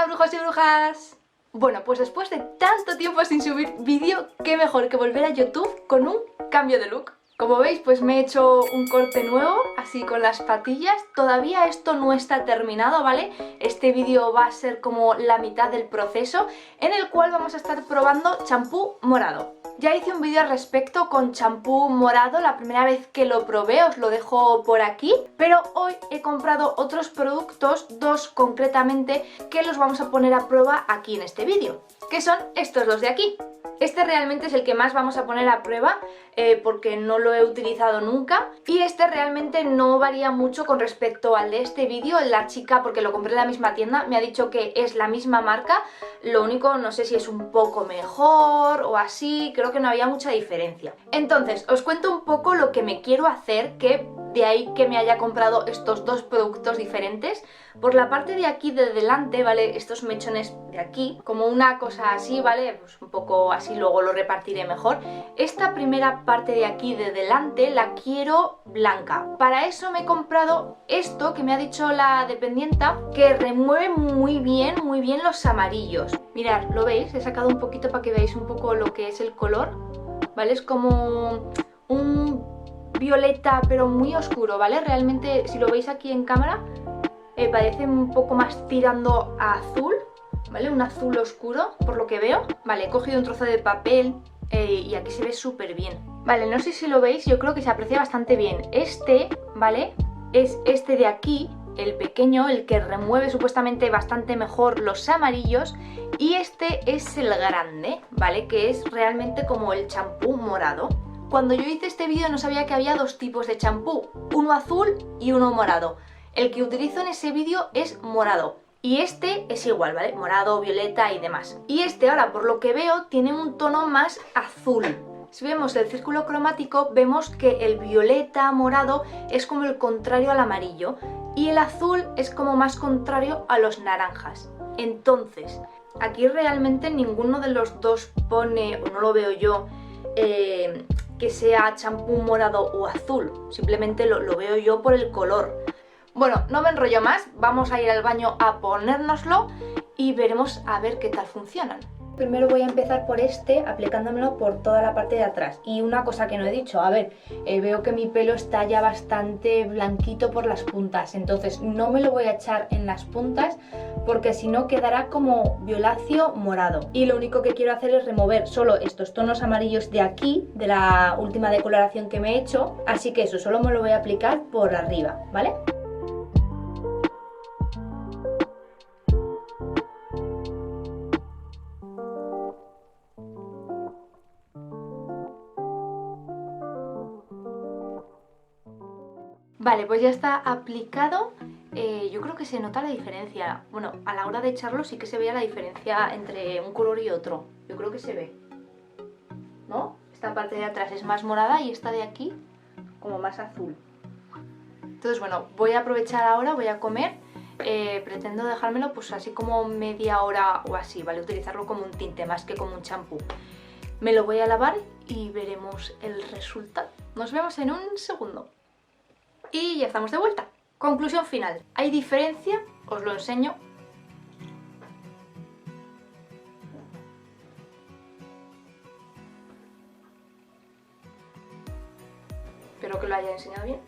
brujos y brujas. Bueno, pues después de tanto tiempo sin subir vídeo, qué mejor que volver a YouTube con un cambio de look. Como veis, pues me he hecho un corte nuevo, así con las patillas. Todavía esto no está terminado, ¿vale? Este vídeo va a ser como la mitad del proceso, en el cual vamos a estar probando champú morado. Ya hice un vídeo al respecto con champú morado la primera vez que lo probé, os lo dejo por aquí. Pero hoy he comprado otros productos, dos concretamente, que los vamos a poner a prueba aquí en este vídeo, que son estos dos de aquí. Este realmente es el que más vamos a poner a prueba porque no lo he utilizado nunca, y este realmente no varía mucho con respecto al de este vídeo. La chica, porque lo compré en la misma tienda, me ha dicho que es la misma marca, lo único no sé si es un poco mejor o así, creo que no había mucha diferencia. Entonces os cuento un poco lo que me quiero hacer, que de ahí que me haya comprado estos dos productos diferentes. Por la parte de aquí de delante, ¿vale? Estos mechones de aquí, como una cosa así, ¿vale? Pues un poco así, luego lo repartiré mejor. Esta primera parte de aquí de delante la quiero blanca. Para eso me he comprado esto que me ha dicho la dependienta, que remueve muy bien los amarillos. Mirad, ¿lo veis? He sacado un poquito para que veáis un poco lo que es el color, ¿vale? Es como un violeta pero muy oscuro, ¿vale? Realmente, si lo veis aquí en cámara, parece un poco más tirando a azul, ¿vale? Un azul oscuro, por lo que veo. Vale, he cogido un trozo de papel y aquí se ve súper bien. Vale, no sé si lo veis, yo creo que se aprecia bastante bien. Este, ¿vale? Es este de aquí, el pequeño, el que remueve supuestamente bastante mejor los amarillos. Y este es el grande, ¿vale? Que es realmente como el champú morado. Cuando yo hice este vídeo no sabía que había dos tipos de champú, uno azul y uno morado. El que utilizo en ese vídeo es morado. Y este es igual, ¿vale? Morado, violeta y demás. Y este ahora, por lo que veo, tiene un tono más azul. Si vemos el círculo cromático, vemos que el violeta morado es como el contrario al amarillo. Y el azul es como más contrario a los naranjas. Entonces, aquí realmente ninguno de los dos pone, o no lo veo yo, que sea champú morado o azul. Simplemente lo veo yo por el color. Bueno, no me enrollo más, vamos a ir al baño a ponérnoslo y veremos a ver qué tal funcionan. Primero voy a empezar por este, aplicándomelo por toda la parte de atrás. Y una cosa que no he dicho, a ver, veo que mi pelo está ya bastante blanquito por las puntas, entonces no me lo voy a echar en las puntas porque si no quedará como violáceo morado. Y lo único que quiero hacer es remover solo estos tonos amarillos de aquí, de la última decoloración que me he hecho, así que eso solo me lo voy a aplicar por arriba, ¿vale? Vale, pues ya está aplicado. Yo creo que se nota la diferencia. Bueno, a la hora de echarlo sí que se veía la diferencia entre un color y otro. Yo creo que se ve, ¿no? Esta parte de atrás es más morada y esta de aquí como más azul. Entonces, bueno, voy a aprovechar ahora, voy a comer. Pretendo dejármelo pues así como media hora o así, ¿vale? Utilizarlo como un tinte más que como un champú. Me lo voy a lavar y veremos el resultado. Nos vemos en un segundo. Y ya estamos de vuelta. Conclusión final. ¿Hay diferencia? Os lo enseño. Espero que lo haya enseñado bien.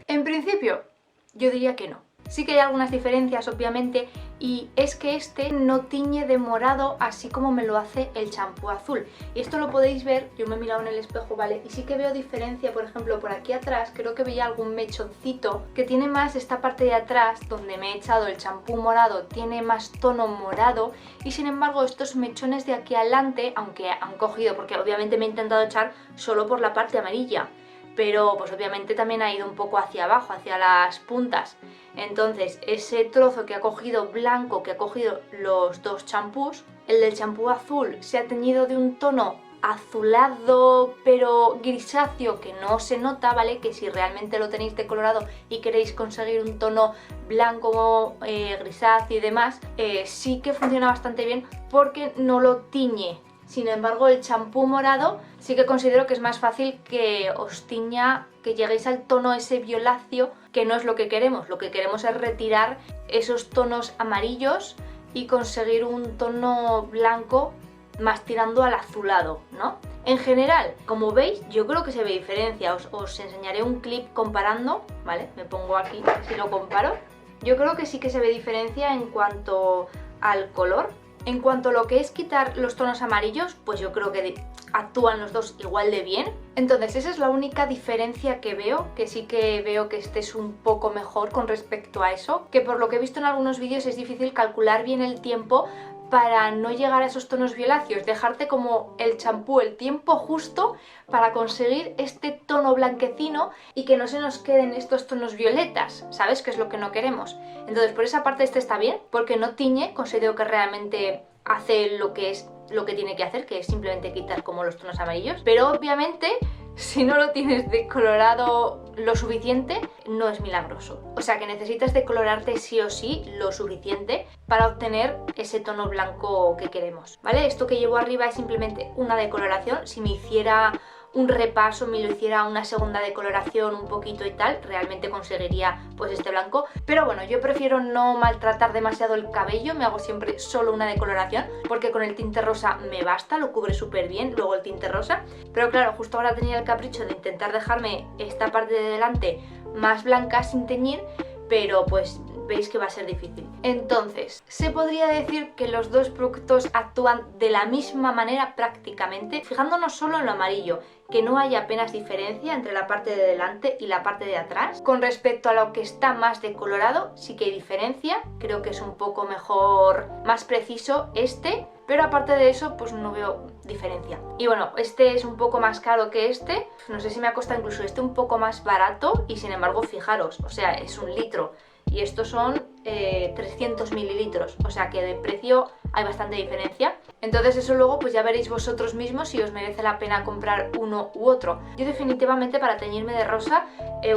En principio, yo diría que no. Sí que hay algunas diferencias, obviamente, y es que este no tiñe de morado así como me lo hace el champú azul. Y esto lo podéis ver, yo me he mirado en el espejo, ¿vale? Y sí que veo diferencia, por ejemplo, por aquí atrás, creo que veía algún mechoncito que tiene más esta parte de atrás, donde me he echado el champú morado, tiene más tono morado, y sin embargo estos mechones de aquí adelante, aunque han cogido, porque obviamente me he intentado echar solo por la parte amarilla, pero pues obviamente también ha ido un poco hacia abajo, hacia las puntas. Entonces ese trozo que ha cogido blanco, que ha cogido los dos champús, el del champú azul se ha teñido de un tono azulado pero grisáceo que no se nota, ¿vale? Que si realmente lo tenéis decolorado y queréis conseguir un tono blanco, grisáceo y demás, sí que funciona bastante bien porque no lo tiñe Sin embargo, el champú morado sí que considero que es más fácil que os tiña, que lleguéis al tono ese violáceo, que no es lo que queremos. Lo que queremos es retirar esos tonos amarillos y conseguir un tono blanco más tirando al azulado, ¿no? En general, como veis, yo creo que se ve diferencia. Os enseñaré un clip comparando, ¿vale? Me pongo aquí, si lo comparo. Yo creo que sí que se ve diferencia en cuanto al color. En cuanto a lo que es quitar los tonos amarillos, pues yo creo que actúan los dos igual de bien. Entonces esa es la única diferencia que veo, que sí que veo que este es un poco mejor con respecto a eso, que por lo que he visto en algunos vídeos es difícil calcular bien el tiempo para no llegar a esos tonos violáceos, dejarte como el champú el tiempo justo para conseguir este tono blanquecino y que no se nos queden estos tonos violetas, ¿sabes? Que es lo que no queremos. Entonces por esa parte este está bien, porque no tiñe, considero que realmente hace lo que tiene que hacer, que es simplemente quitar como los tonos amarillos, pero obviamente si no lo tienes decolorado lo suficiente, no es milagroso. O sea que necesitas decolorarte sí o sí lo suficiente para obtener ese tono blanco que queremos, ¿vale? Esto que llevo arriba es simplemente una decoloración. Si me hiciera un repaso, me lo hiciera una segunda decoloración un poquito y tal, realmente conseguiría pues este blanco. Pero bueno, yo prefiero no maltratar demasiado el cabello, me hago siempre solo una decoloración, porque con el tinte rosa me basta, lo cubre súper bien, luego el tinte rosa. Pero claro, justo ahora tenía el capricho de intentar dejarme esta parte de delante más blanca sin teñir, pero pues veis que va a ser difícil. Entonces, se podría decir que los dos productos actúan de la misma manera prácticamente, fijándonos solo en lo amarillo, que no hay apenas diferencia entre la parte de delante y la parte de atrás. Con respecto a lo que está más decolorado, sí que hay diferencia, creo que es un poco mejor, más preciso este, pero aparte de eso pues no veo diferencia. Y bueno, este es un poco más caro que este, no sé si me ha costado incluso este un poco más barato, y sin embargo fijaros, o sea, es 1 litro y estos son 300 mililitros, o sea que de precio hay bastante diferencia. Entonces eso luego pues ya veréis vosotros mismos si os merece la pena comprar uno u otro. Yo definitivamente para teñirme de rosa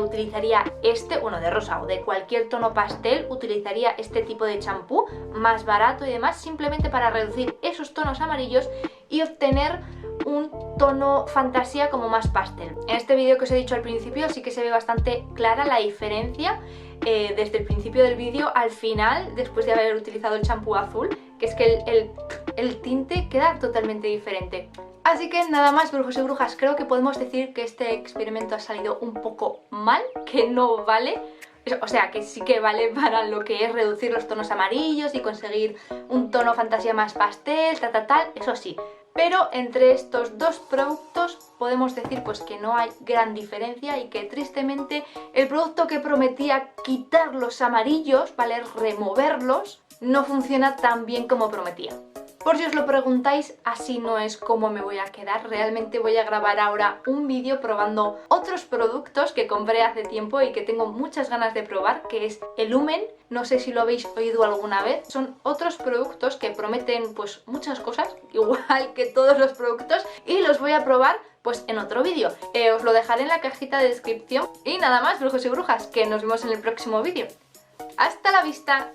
utilizaría este, bueno, de rosa o de cualquier tono pastel, utilizaría este tipo de champú más barato y demás, simplemente para reducir esos tonos amarillos y obtener un tono fantasía como más pastel. En este vídeo que os he dicho al principio sí que se ve bastante clara la diferencia desde el principio del vídeo al final, después de haber utilizado el champú azul, que es que el tinte queda totalmente diferente. Así que nada más, brujos y brujas, creo que podemos decir que este experimento ha salido un poco mal, que no vale. O sea, que sí que vale para lo que es reducir los tonos amarillos y conseguir un tono fantasía más pastel, tal, eso sí. Pero entre estos dos productos podemos decir pues que no hay gran diferencia y que tristemente el producto que prometía quitar los amarillos, ¿vale? Removerlos, no funciona tan bien como prometía. Por si os lo preguntáis, así no es como me voy a quedar. Realmente voy a grabar ahora un vídeo probando otros productos que compré hace tiempo y que tengo muchas ganas de probar, que es el Lumen. No sé si lo habéis oído alguna vez. Son otros productos que prometen pues muchas cosas, igual que todos los productos, y los voy a probar pues en otro vídeo. Os lo dejaré en la cajita de descripción. Y nada más, brujos y brujas, que nos vemos en el próximo vídeo. ¡Hasta la vista!